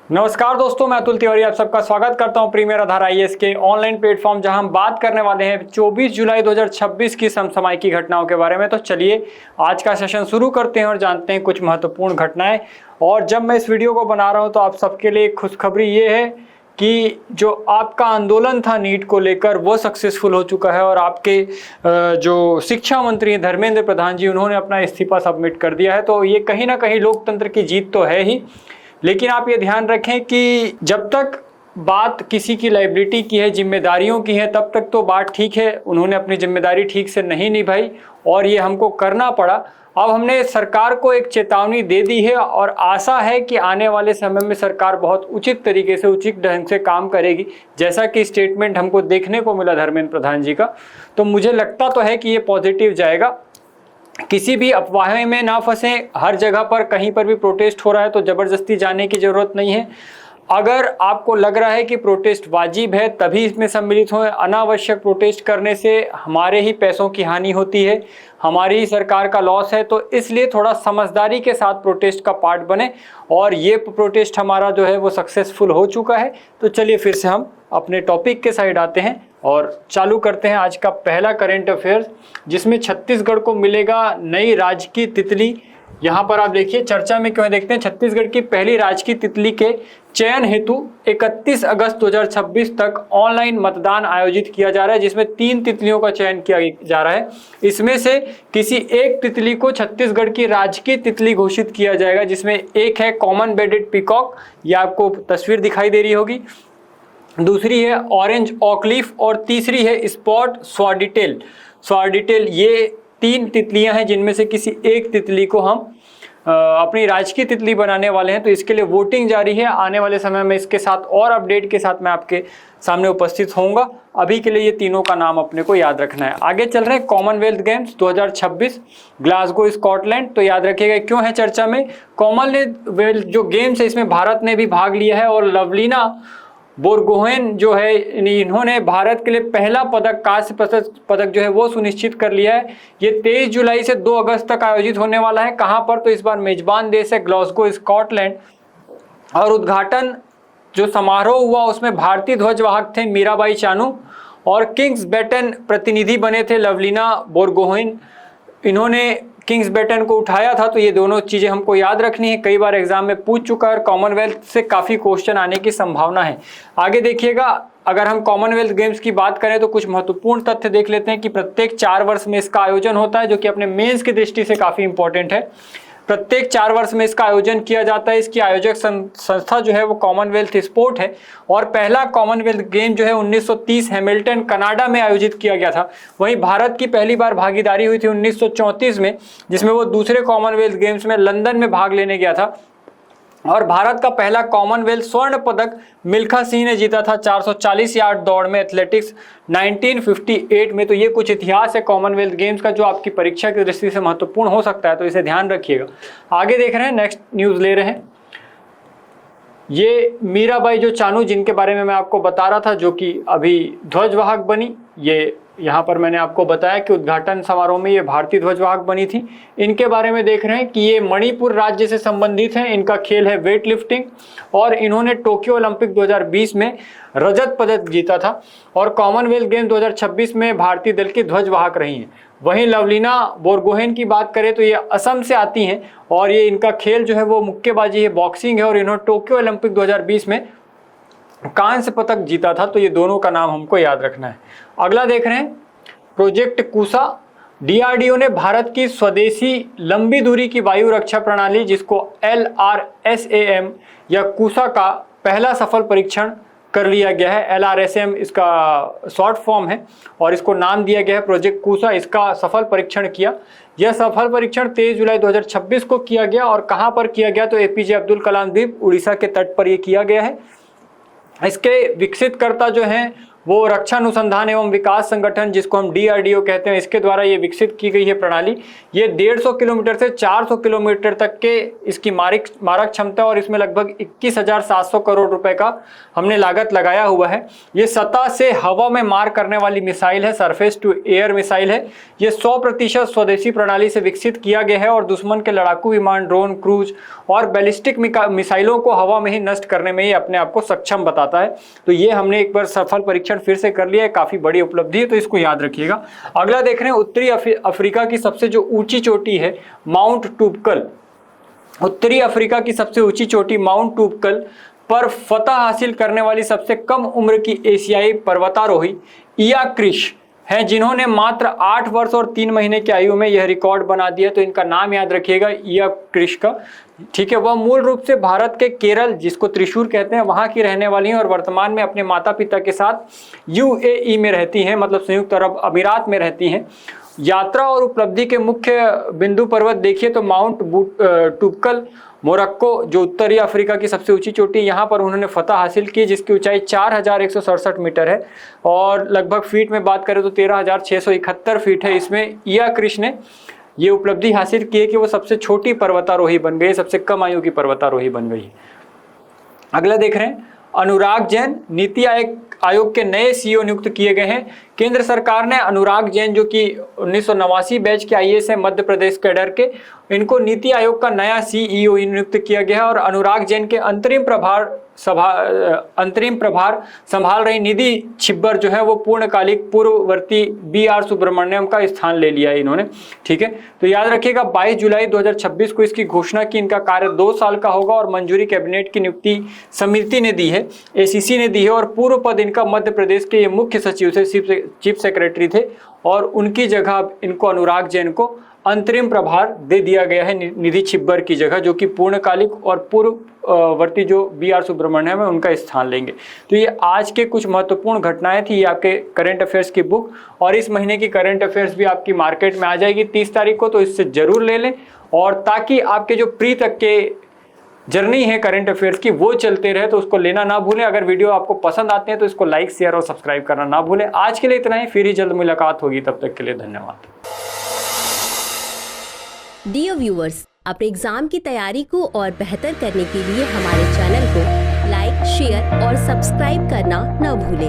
नमस्कार दोस्तों, मैं अतुल तिवारी आप सबका स्वागत करता हूं प्रीमियर आधार आईएएस के ऑनलाइन प्लेटफॉर्म, जहां हम बात करने वाले हैं 24 जुलाई 2026 की समसामयिक घटनाओं के बारे में। तो चलिए आज का सेशन शुरू करते हैं और जानते हैं कुछ महत्वपूर्ण घटनाएं। और जब मैं इस वीडियो को बना रहा हूं तो आप सबके लिए खुशखबरी ये है कि जो आपका आंदोलन था नीट को लेकर वो सक्सेसफुल हो चुका है और आपके जो शिक्षा मंत्री हैं धर्मेंद्र प्रधान जी, उन्होंने अपना इस्तीफा सबमिट कर दिया है। तो ये कहीं ना कहीं लोकतंत्र की जीत तो है ही, लेकिन आप ये ध्यान रखें कि जब तक बात किसी की लायबिलिटी की है, जिम्मेदारियों की है, तब तक तो बात ठीक है। उन्होंने अपनी जिम्मेदारी ठीक से नहीं निभाई और ये हमको करना पड़ा। अब हमने सरकार को एक चेतावनी दे दी है और आशा है कि आने वाले समय में सरकार बहुत उचित तरीके से, उचित ढंग से काम करेगी, जैसा कि स्टेटमेंट हमको देखने को मिला धर्मेंद्र प्रधान जी का। तो मुझे लगता तो है कि ये पॉजिटिव जाएगा। किसी भी अफवाह में ना फंसे। हर जगह पर कहीं पर भी प्रोटेस्ट हो रहा है तो जबरदस्ती जाने की जरूरत नहीं है। अगर आपको लग रहा है कि प्रोटेस्ट वाजिब है तभी इसमें सम्मिलित हों। अनावश्यक प्रोटेस्ट करने से हमारे ही पैसों की हानि होती है, हमारी ही सरकार का लॉस है। तो इसलिए थोड़ा समझदारी के साथ प्रोटेस्ट का पार्ट बने और ये प्रोटेस्ट हमारा जो है वो सक्सेसफुल हो चुका है। तो चलिए फिर से हम अपने टॉपिक के साइड आते हैं और चालू करते हैं आज का पहला करंट अफेयर्स, जिसमें छत्तीसगढ़ को मिलेगा नई राजकीय तितली। यहाँ पर आप देखिए चर्चा में क्यों है, देखते हैं। छत्तीसगढ़ की पहली राजकीय तितली के चयन हेतु 31 अगस्त 2026 तक ऑनलाइन मतदान आयोजित किया जा रहा है, जिसमें 3 तितलियों का चयन किया जा रहा है। इसमें से किसी एक तितली को छत्तीसगढ़ की राजकीय तितली घोषित किया जाएगा, जिसमें एक है कॉमन बेडेड पीकॉक, ये आपको तस्वीर दिखाई दे रही होगी, दूसरी है ऑरेंज ऑकलीफ और तीसरी है स्पॉट स्वार्डिटेल। ये 3 तितलियां हैं जिनमें से किसी एक तितली को हम अपनी राजकीय तितली बनाने वाले हैं। तो इसके लिए वोटिंग जारी है। आने वाले समय में इसके साथ और अपडेट के साथ मैं आपके सामने उपस्थित होऊंगा। अभी के लिए ये तीनों का नाम अपने को याद रखना है। आगे चल रहे हैं कॉमनवेल्थ गेम्स 2026 ग्लासगो स्कॉटलैंड। तो याद रखिएगा क्यों है चर्चा में। कॉमनवेल्थ जो गेम्स है इसमें भारत ने भी भाग लिया है और लवलीना बोरगोहेन जो है इन्होंने भारत के लिए पहला पदक, कांस्य पदक जो है वो सुनिश्चित कर लिया है। ये 23 जुलाई से 2 अगस्त तक आयोजित होने वाला है। कहाँ पर? तो इस बार मेजबान देश है ग्लासगो स्कॉटलैंड। और उद्घाटन जो समारोह हुआ उसमें भारतीय ध्वजवाहक थे मीराबाई चानू और किंग्स बैटन प्रतिनिधि बने थे लवलीना बोरगोहेन। इन्होंने किंग्स बैटन को उठाया था। तो ये दोनों चीज़ें हमको याद रखनी है, कई बार एग्जाम में पूछ चुका है और कॉमनवेल्थ से काफ़ी क्वेश्चन आने की संभावना है। आगे देखिएगा, अगर हम कॉमनवेल्थ गेम्स की बात करें तो कुछ महत्वपूर्ण तथ्य देख लेते हैं कि प्रत्येक 4 वर्ष में इसका आयोजन होता है, जो कि अपने मेंस की दृष्टि से काफ़ी इंपॉर्टेंट है। प्रत्येक 4 वर्ष में इसका आयोजन किया जाता है। इसकी आयोजक संस्था जो है वो कॉमनवेल्थ स्पोर्ट है और पहला कॉमनवेल्थ गेम जो है 1930 हैमिल्टन कनाडा में आयोजित किया गया था। वहीं भारत की पहली बार भागीदारी हुई थी 1934 में, जिसमें वो दूसरे कॉमनवेल्थ गेम्स में लंदन में भाग लेने गया था। और भारत का पहला कॉमनवेल्थ स्वर्ण पदक मिल्खा सिंह ने जीता था 440 यार्ड दौड़ में एथलेटिक्स 1958 में। तो ये कुछ इतिहास है कॉमनवेल्थ गेम्स का जो आपकी परीक्षा की दृष्टि से महत्वपूर्ण हो सकता है, तो इसे ध्यान रखिएगा। आगे देख रहे हैं, नेक्स्ट न्यूज़ ले रहे हैं। ये मीराबाई जो चानू जिनके बारे में मैं आपको बता रहा था, जो कि अभी ध्वजवाहक बनी, ये यहाँ पर मैंने आपको बताया कि उद्घाटन समारोह में ये भारतीय ध्वजवाहक बनी थी। इनके बारे में देख रहे हैं कि ये मणिपुर राज्य से संबंधित हैं। इनका खेल है वेट लिफ्टिंग और इन्होंने टोक्यो ओलंपिक 2020 में रजत पदक जीता था और कॉमनवेल्थ गेम 2026 में भारतीय दल की ध्वजवाहक रही हैं। वहीं लवलीना बोरगोहेन की बात करें तो ये असम से आती हैं और ये इनका खेल जो है वो मुक्केबाजी है, बॉक्सिंग है और इन्होंने टोक्यो ओलंपिक 2020 में कांस्य पदक जीता था। तो ये दोनों का नाम हमको याद रखना है। अगला देख रहे हैं प्रोजेक्ट कुसा। डीआरडीओ ने भारत की स्वदेशी लंबी दूरी की वायु रक्षा प्रणाली जिसको LRSAM या कुसा का पहला सफल परीक्षण कर लिया गया है। LRSAM इसका शॉर्ट फॉर्म है और इसको नाम दिया गया है प्रोजेक्ट कुसा। इसका सफल परीक्षण किया। यह सफल परीक्षण 23 जुलाई 2026 को किया गया और कहाँ पर किया गया? तो APJ अब्दुल कलाम द्वीप उड़ीसा के तट पर यह किया गया है। इसके विकसितकर्ता जो हैं वो रक्षा अनुसंधान एवं विकास संगठन, जिसको हम DRDO कहते हैं, इसके द्वारा ये विकसित की गई है प्रणाली। ये 150 किलोमीटर से 400 किलोमीटर तक के इसकी मारक क्षमता, और इसमें लगभग 21,700 करोड़ रुपए का हमने लागत लगाया हुआ है। ये सतह से हवा में मार करने वाली मिसाइल है, सरफेस टू एयर मिसाइल है। ये 100% स्वदेशी प्रणाली से विकसित किया गया है और दुश्मन के लड़ाकू विमान, ड्रोन, क्रूज और बैलिस्टिक मिसाइलों को हवा में ही नष्ट करने में ये अपने आप को सक्षम बताता है। तो ये हमने एक बार सफल परीक्षण फिर से कर लिया है, काफी बड़ी उपलब्धि है, तो इसको याद रखिएगा। अगला देख रहे हैं उत्तरी अफ्रीका की सबसे जो ऊंची चोटी है माउंट टूपकल। उत्तरी अफ्रीका की सबसे ऊंची चोटी माउंट टूपकल पर फतह हासिल करने वाली सबसे कम उम्र की एशियाई पर्वतारोही इया क्रिश हैं, जिन्होंने मात्र 8 वर्ष और 3 महीने की आयु में यह रिकॉर्ड बना दिया। तो इनका नाम याद रखिएगा, इया क्रिश का, ठीक है। वह मूल रूप से भारत के केरल, जिसको त्रिशूर कहते हैं, वहां की रहने वाली हैं और वर्तमान में अपने माता पिता के साथ UAE में रहती हैं, मतलब संयुक्त अरब अमीरात में रहती हैं। यात्रा और उपलब्धि के मुख्य बिंदु पर्वत देखिए तो माउंट टूपकल मोरक्को, जो उत्तरी अफ्रीका की सबसे ऊंची चोटी, यहाँ पर उन्होंने फतह हासिल की, जिसकी ऊंचाई 4167 मीटर है और लगभग फीट में बात करें तो 13,671 फीट है। इसमें इया क्रिश ने ये उपलब्धि हासिल की है कि वो सबसे छोटी पर्वतारोही बन गई, सबसे कम आयु की पर्वतारोही बन गई। अगला देख रहे हैं अनुराग जैन, नीति आयोग के नए CEO नियुक्त किए गए हैं। केंद्र सरकार ने अनुराग जैन, जो कि 1989 बैच के IAS है, मध्य प्रदेश कैडर के, इनको नीति आयोग का नया CEO नियुक्त किया गया है। और अनुराग जैन के अंतरिम प्रभार संभाल रही निधि छिब्बर जो है वो पूर्णकालिक पूर्ववर्ती BR सुब्रमण्यम का स्थान ले लिया है इन्होंने, ठीक है। तो याद रखिएगा 22 जुलाई 2026 को इसकी घोषणा की। इनका कार्य 2 साल का होगा और मंजूरी कैबिनेट की नियुक्ति समिति ने दी है, ACC ने दी है। और पूर्व पद इनका मध्य प्रदेश के ये मुख्य सचिव से चीफ सेक्रेटरी थे और उनकी जगह इनको अनुराग जैन को अंतरिम प्रभार दे दिया गया है निधि छिब्बर की जगह, जो कि पूर्णकालिक और पूर्ववर्ती जो BR सुब्रमण्यम है उनका स्थान लेंगे। तो ये आज के कुछ महत्वपूर्ण घटनाएं थी, ये आपके करंट अफेयर्स की बुक, और इस महीने की करंट अफेयर्स भी आपकी मार्केट में आ जाएगी 30 तारीख को, तो इससे जरूर ले लें। और ताकि आपके जो प्री तक के जर्नी है करंट अफेयर्स की वो चलते रहे, तो उसको लेना ना भूलें। अगर वीडियो आपको पसंद आते हैं तो इसको लाइक, शेयर और सब्सक्राइब करना ना भूलें। आज के लिए इतना ही, फिर ही जल्द मुलाकात होगी, तब तक के लिए धन्यवाद। डियर व्यूअर्स, अपने एग्जाम की तैयारी को और बेहतर करने के लिए हमारे चैनल को लाइक, शेयर और सब्सक्राइब करना न भूलें।